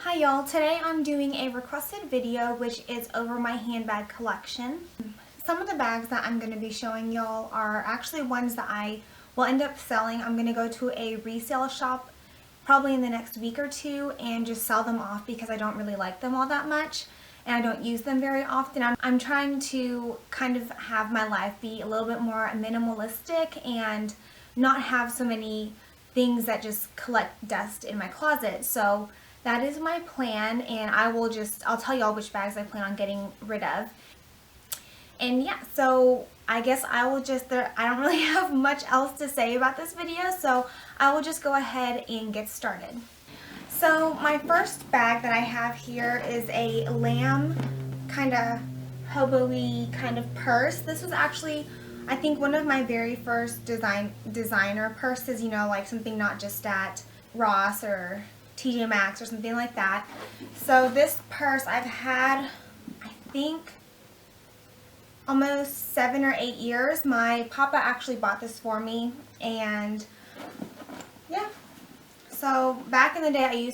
Hi y'all, today I'm doing a requested video which is over my handbag collection. Some of the bags that I'm going to be showing y'all are actually ones that I will end up selling. I'm going to go to a resale shop probably in the next week or two and just sell them off because I don't really like them all that much and I don't use them very often. I'm trying to kind of have my life be a little bit more minimalistic and not have so many things that just collect dust in my closet. So that is my plan, and I'll tell y'all which bags I plan on getting rid of. And yeah, so I guess I don't really have much else to say about this video, so I will just go ahead and get started. So my first bag that I have here is a lamb kind of hobo-y kind of purse. This was actually, I think, one of my very first designer purses, like something not just at Ross or TJ Maxx or something like that. So this purse I've had, I think, almost 7 or 8 years. My papa actually bought this for me, and yeah. So back in the day,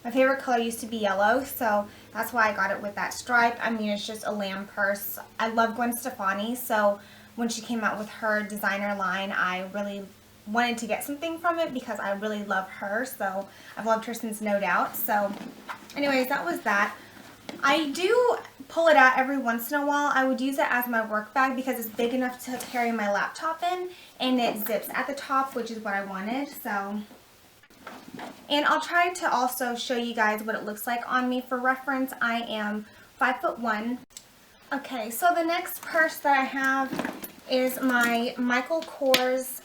my favorite color used to be yellow, so that's why I got it with that stripe. I mean, it's just a lamb purse. I love Gwen Stefani, so when she came out with her designer line, I really wanted to get something from it because I really love her, so I've loved her since No Doubt. So anyways, that was that. I do pull it out every once in a while. I would use it as my work bag because it's big enough to carry my laptop in, and it zips at the top, which is what I wanted. So, and I'll try to also show you guys what it looks like on me for reference. I am 5'1". Okay, so the next purse that I have is my Michael Kors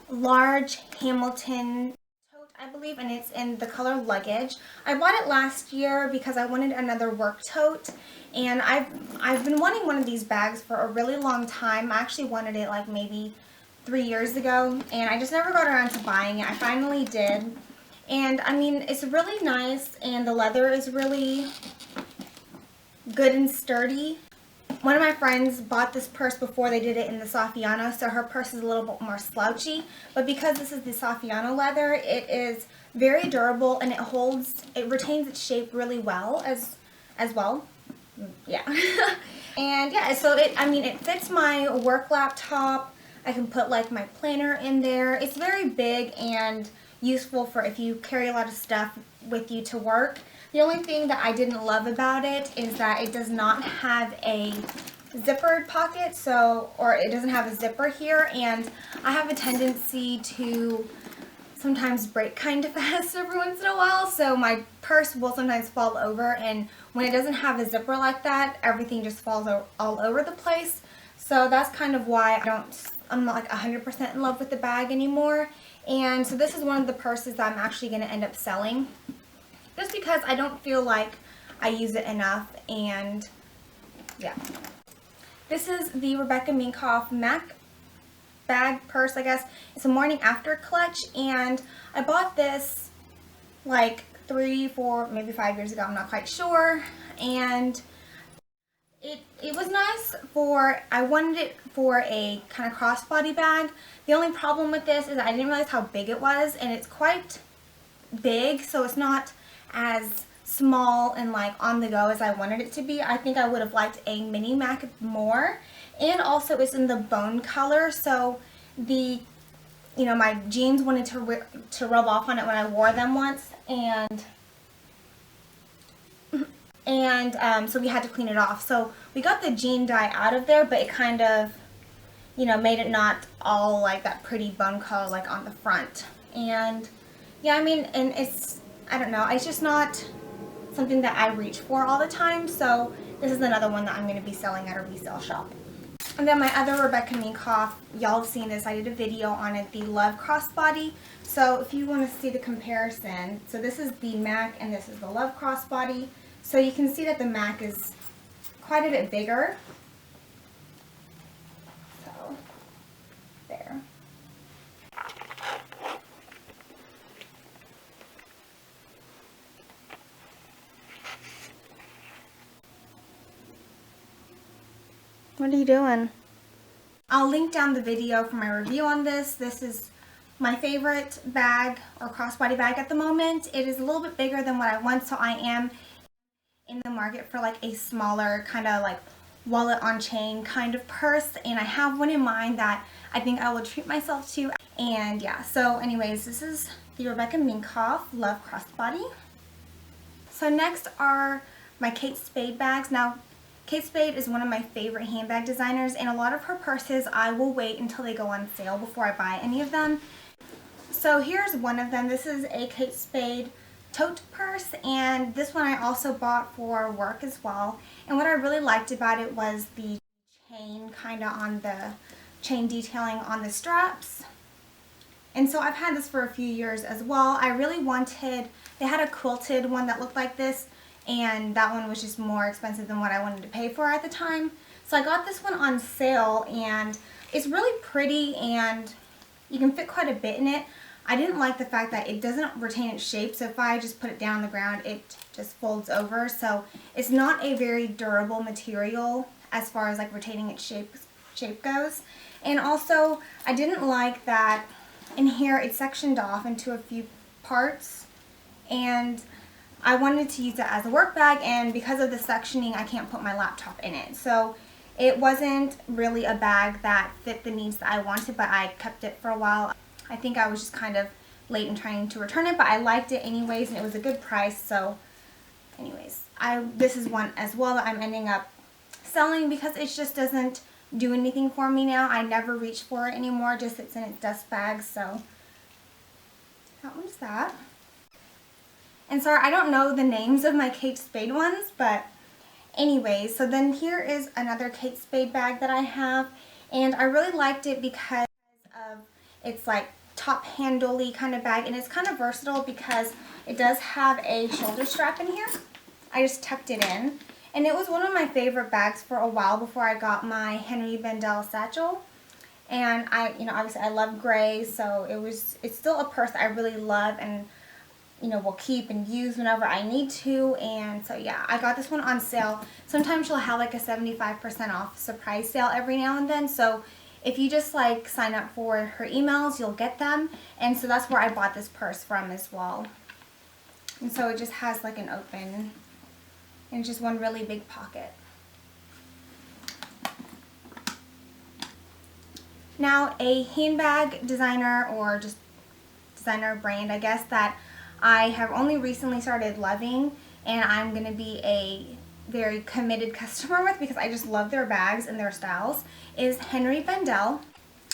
large Hamilton tote, I believe, and it's in the color luggage. I bought it last year because I wanted another work tote, and I've been wanting one of these bags for a really long time. I actually wanted it like maybe 3 years ago, and I just never got around to buying it. I finally did, and I mean, it's really nice, and the leather is really good and sturdy. One of my friends bought this purse before they did it in the Saffiano, so her purse is a little bit more slouchy. But because this is the Saffiano leather, it is very durable, and it retains its shape really well as well. Yeah. And yeah, so it fits my work laptop. I can put like my planner in there. It's very big and useful for if you carry a lot of stuff with you to work. The only thing that I didn't love about it is that it does not have a zippered pocket, or it doesn't have a zipper here, and I have a tendency to sometimes break kind of fast every once in a while, so my purse will sometimes fall over, and when it doesn't have a zipper like that, everything just falls all over the place. So that's kind of why I'm not like 100% in love with the bag anymore. And so this is one of the purses that I'm actually going to end up selling, just because I don't feel like I use it enough. And yeah, this is the Rebecca Minkoff MAC bag purse, I guess. It's a morning after clutch, and I bought this like 3, 4, maybe 5 years ago, I'm not quite sure. And it was nice I wanted it for a kind of crossbody bag. The only problem with this is I didn't realize how big it was, and it's quite big, so it's not as small and like on the go as I wanted it to be. I think I would have liked a mini Mac more, and also it's in the bone color, so my jeans wanted to rub off on it when I wore them once, and so we had to clean it off. So we got the jean dye out of there, but it kind of made it not all like that pretty bone color like on the front. And yeah, I mean, and I don't know, it's just not something that I reach for all the time, so this is another one that I'm going to be selling at a resale shop. And then my other Rebecca Minkoff, y'all have seen this, I did a video on it, the Love Crossbody. So if you want to see the comparison, so this is the MAC and this is the Love Crossbody. So you can see that the MAC is quite a bit bigger. So, there. What are you doing? I'll link down the video for my review on this. This is my favorite bag or crossbody bag at the moment. It is a little bit bigger than what I want, so I am in the market for like a smaller kind of like wallet on chain kind of purse, and I have one in mind that I think I will treat myself to. And yeah, so anyways, this is the Rebecca Minkoff Love Crossbody. So next are my Kate Spade bags. Now Kate Spade is one of my favorite handbag designers, and a lot of her purses I will wait until they go on sale before I buy any of them. So here's one of them. This is a Kate Spade tote purse, and this one I also bought for work as well. And what I really liked about it was the chain kind of on the chain detailing on the straps. And so I've had this for a few years as well. I really wanted, they had a quilted one that looked like this, and that one was just more expensive than what I wanted to pay for at the time. So I got this one on sale, and it's really pretty and you can fit quite a bit in it. I didn't like the fact that it doesn't retain its shape, so if I just put it down on the ground, it just folds over. So it's not a very durable material as far as like retaining its shape goes. And also, I didn't like that in here it's sectioned off into a few parts, and I wanted to use it as a work bag, and because of the sectioning, I can't put my laptop in it. So it wasn't really a bag that fit the needs that I wanted, but I kept it for a while. I think I was just kind of late in trying to return it, but I liked it anyways, and it was a good price. So anyways, this is one as well that I'm ending up selling because it just doesn't do anything for me now. I never reach for it anymore. It just sits in its dust bag. So that one's that. And sorry, I don't know the names of my Kate Spade ones, but anyways, so then here is another Kate Spade bag that I have, and I really liked it because of it's like top handle-y kind of bag, and it's kind of versatile because it does have a shoulder strap in here. I just tucked it in, and it was one of my favorite bags for a while before I got my Henri Bendel Satchel. And obviously I love gray, so it's still a purse I really love and will keep and use whenever I need to. And so yeah, I got this one on sale. Sometimes she'll have like a 75% off surprise sale every now and then, so if you just like sign up for her emails, you'll get them. And so that's where I bought this purse from as well. And so it just has like an open, and it's just one really big pocket. Now, a handbag designer, or just designer brand, I guess, that I have only recently started loving, and I'm going to be a very committed customer with because I just love their bags and their styles, is Henri Bendel.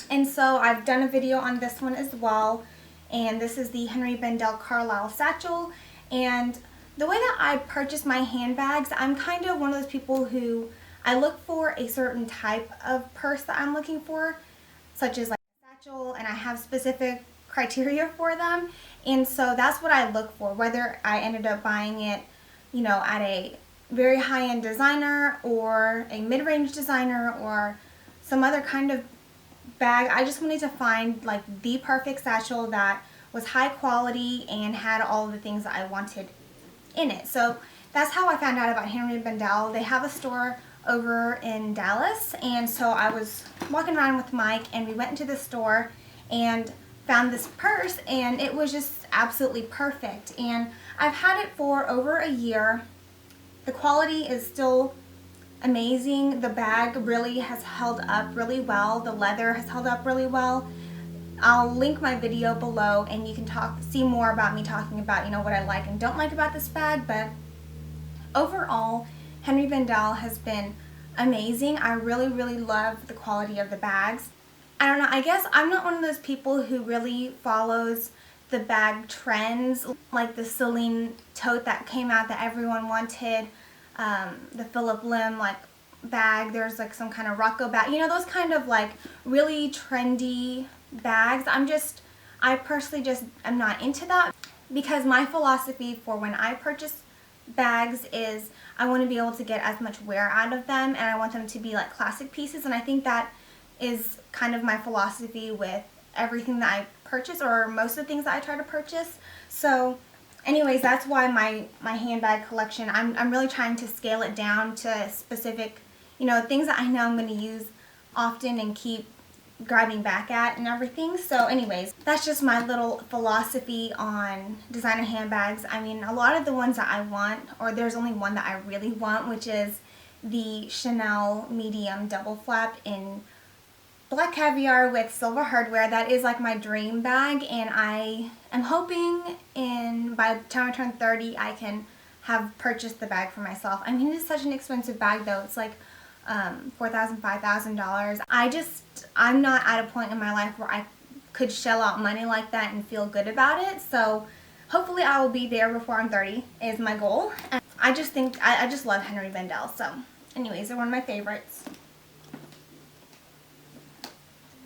And so I've done a video on this one as well, and this is the Henri Bendel Carlisle Satchel. And the way that I purchase my handbags, I'm kind of one of those people who I look for a certain type of purse that I'm looking for, such as like a satchel, and I have specific criteria for them. And so that's what I look for, whether I ended up buying it at a very high-end designer or a mid-range designer or some other kind of bag. I just wanted to find like the perfect satchel that was high quality and had all of the things that I wanted in it. So that's how I found out about Henri Bendel. They have a store over in Dallas, and so I was walking around with Mike, and we went into the store and found this purse, and it was just absolutely perfect. And I've had it for over a year. The quality is still amazing. The bag really has held up really well. The leather has held up really well. I'll link my video below, and you can see more about me talking about what I like and don't like about this bag. But overall, Henri Bendel has been amazing. I really, really love the quality of the bags. I don't know, I guess I'm not one of those people who really follows the bag trends, like the Celine tote that came out that everyone wanted, the Philip Lim like bag, there's like some kind of Rocco bag, those kind of like really trendy bags. I personally just am not into that, because my philosophy for when I purchase bags is I want to be able to get as much wear out of them, and I want them to be like classic pieces. And I think that is kind of my philosophy with everything that I purchase, or most of the things that I try to purchase. So anyways, that's why my handbag collection, I'm really trying to scale it down to specific things that I know I'm going to use often and keep grabbing back at and everything. So anyways, that's just my little philosophy on designer handbags. I mean, a lot of the ones that I want, or there's only one that I really want, which is the Chanel medium double flap in black caviar with silver hardware. That is like my dream bag, and I am hoping by the time I turn 30 I can have purchased the bag for myself. I mean, it is such an expensive bag though. It's like $4,000, $5,000. I'm not at a point in my life where I could shell out money like that and feel good about it. So hopefully I will be there before I'm 30 is my goal. And I just think, I just love Henri Bendel. So anyways, they're one of my favorites.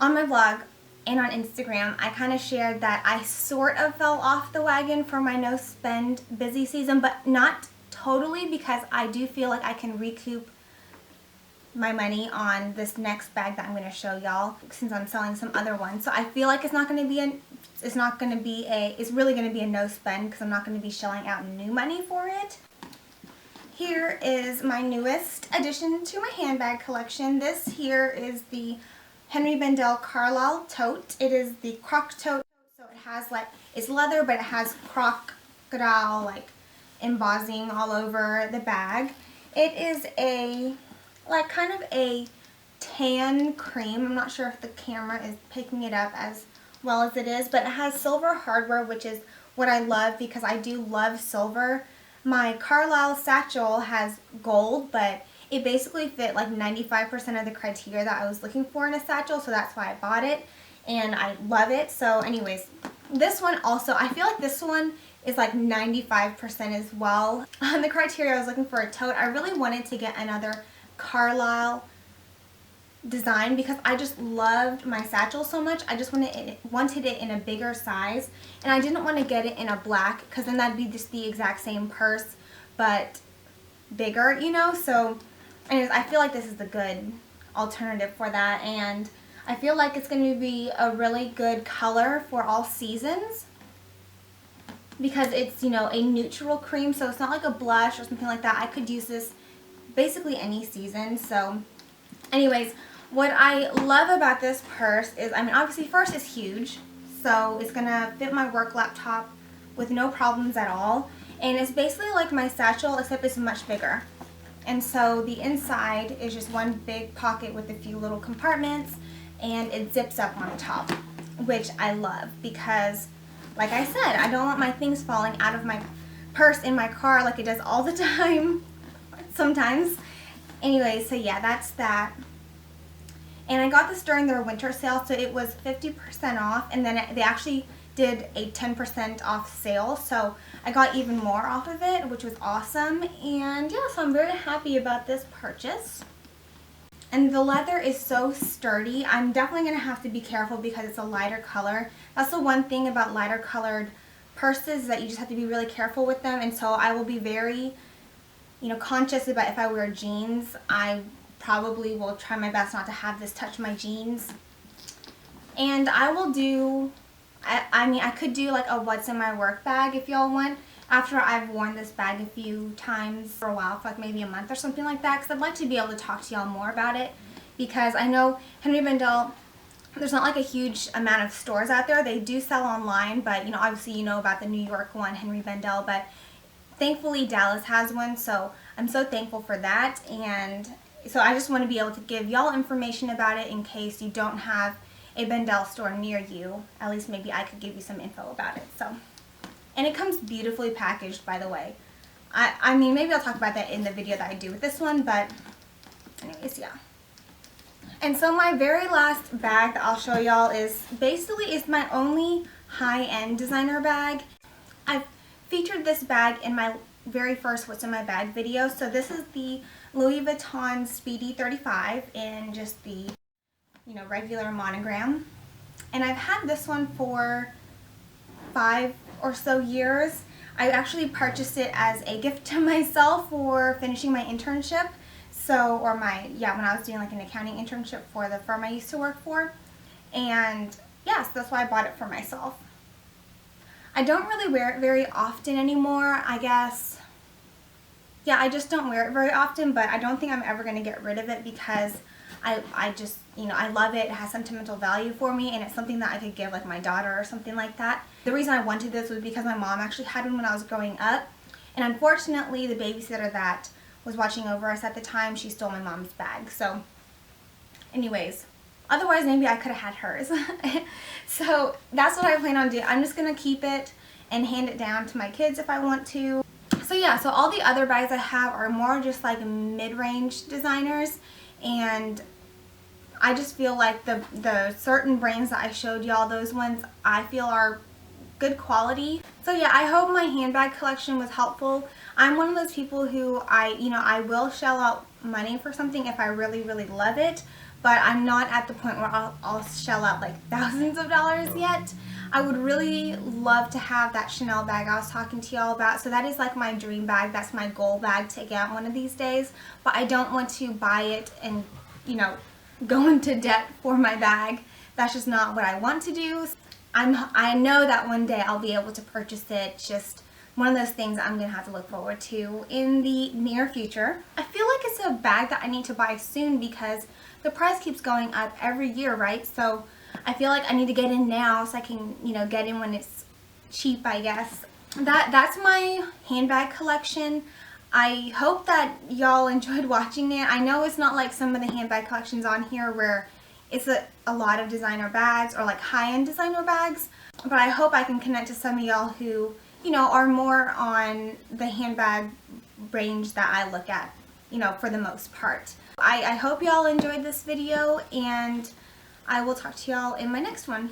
On my vlog and on Instagram, I kind of shared that I sort of fell off the wagon for my no spend busy season, but not totally, because I do feel like I can recoup my money on this next bag that I'm going to show y'all, since I'm selling some other ones. So I feel like it's really going to be a no spend, because I'm not going to be shelling out new money for it. Here is my newest addition to my handbag collection. This here is the Henri Bendel Carlisle Tote. It is the croc tote, so it has like, it's leather, but it has crocodile like embossing all over the bag. It is like kind of a tan cream. I'm not sure if the camera is picking it up as well as it is, but it has silver hardware, which is what I love because I do love silver. My Carlisle Satchel has gold, but it basically fit like 95% of the criteria that I was looking for in a satchel, so that's why I bought it, and I love it. So anyways, this one also, I feel like this one is like 95% as well. On the criteria I was looking for a tote, I really wanted to get another Carlisle design because I just loved my satchel so much. I just wanted it in a bigger size, and I didn't want to get it in a black because then that'd be just the exact same purse but bigger, you know. So anyways, I feel like this is the good alternative for that, and I feel like it's going to be a really good color for all seasons because it's, you know, a neutral cream, so it's not like a blush or something like that. I could use this basically any season. So anyways, what I love about this purse is, I mean, obviously first it's huge, so it's gonna fit my work laptop with no problems at all, and it's basically like my satchel except it's much bigger. And so the inside is just one big pocket with a few little compartments, and it zips up on the top, which I love because, like I said, I don't want my things falling out of my purse in my car like it does all the time sometimes. Anyway, so yeah, that's that. And I got this during their winter sale, so it was 50% off, and then they actually did a 10% off sale, so I got even more off of it, which was awesome. And yeah, so I'm very happy about this purchase. And the leather is so sturdy. I'm definitely going to have to be careful because it's a lighter color. That's the one thing about lighter colored purses, is that you just have to be really careful with them, and so I will be very, you know, conscious about if I wear jeans. I probably will try my best not to have this touch my jeans. And I will do, I mean, I could do like a what's in my work bag if y'all want, after I've worn this bag a few times for a while, for like maybe a month or something like that, because I'd like to be able to talk to y'all more about it, because I know Henri Bendel, there's not like a huge amount of stores out there. They do sell online, but you know, obviously you know about the New York one, Henri Bendel, but thankfully Dallas has one, so I'm so thankful for that. And so I just want to be able to give y'all information about it in case you don't have a Bendel store near you. At least maybe I could give you some info about it. So, and it comes beautifully packaged, by the way. I mean, maybe I'll talk about that in the video that I do with this one, but anyways, yeah. And so my very last bag that I'll show y'all is basically my only high-end designer bag. I've featured this bag in my very first What's in My Bag video. So this is the Louis Vuitton Speedy 35 in just the, you know, regular monogram. And I've had this one for 5 or so years. I actually purchased it as a gift to myself for finishing my internship. So, or my, yeah, when I was doing like an accounting internship for the firm I used to work for. And yeah, so that's why I bought it for myself. I don't really wear it very often anymore, I guess. Yeah, I just don't wear it very often, but I don't think I'm ever going to get rid of it because I just, you know, I love it. It has sentimental value for me, and it's something that I could give like my daughter or something like that. The reason I wanted this was because my mom actually had one when I was growing up, and unfortunately the babysitter that was watching over us at the time, she stole my mom's bag. So anyways, otherwise maybe I could have had hers. So that's what I plan on doing. I'm just going to keep it and hand it down to my kids if I want to. So yeah, so all the other bags I have are more just like mid-range designers, and I just feel like the certain brands that I showed y'all, those ones I feel are good quality. So yeah, I hope my handbag collection was helpful. I'm one of those people who I will shell out money for something if I really, really love it, but I'm not at the point where I'll shell out like thousands of dollars yet. I would really love to have that Chanel bag I was talking to y'all about. So that is like my dream bag. That's my goal bag to get one of these days. But I don't want to buy it and, you know, go into debt for my bag. That's just not what I want to do. I know that one day I'll be able to purchase it. Just one of those things I'm going to have to look forward to in the near future. I feel like it's a bag that I need to buy soon because the price keeps going up every year, right? So I feel like I need to get in now so I can, you know, get in when it's cheap, I guess. That's my handbag collection. I hope that y'all enjoyed watching it. I know it's not like some of the handbag collections on here where it's a lot of designer bags or like high-end designer bags, but I hope I can connect to some of y'all who, you know, are more on the handbag range that I look at, you know, for the most part. I hope y'all enjoyed this video, and I will talk to y'all in my next one.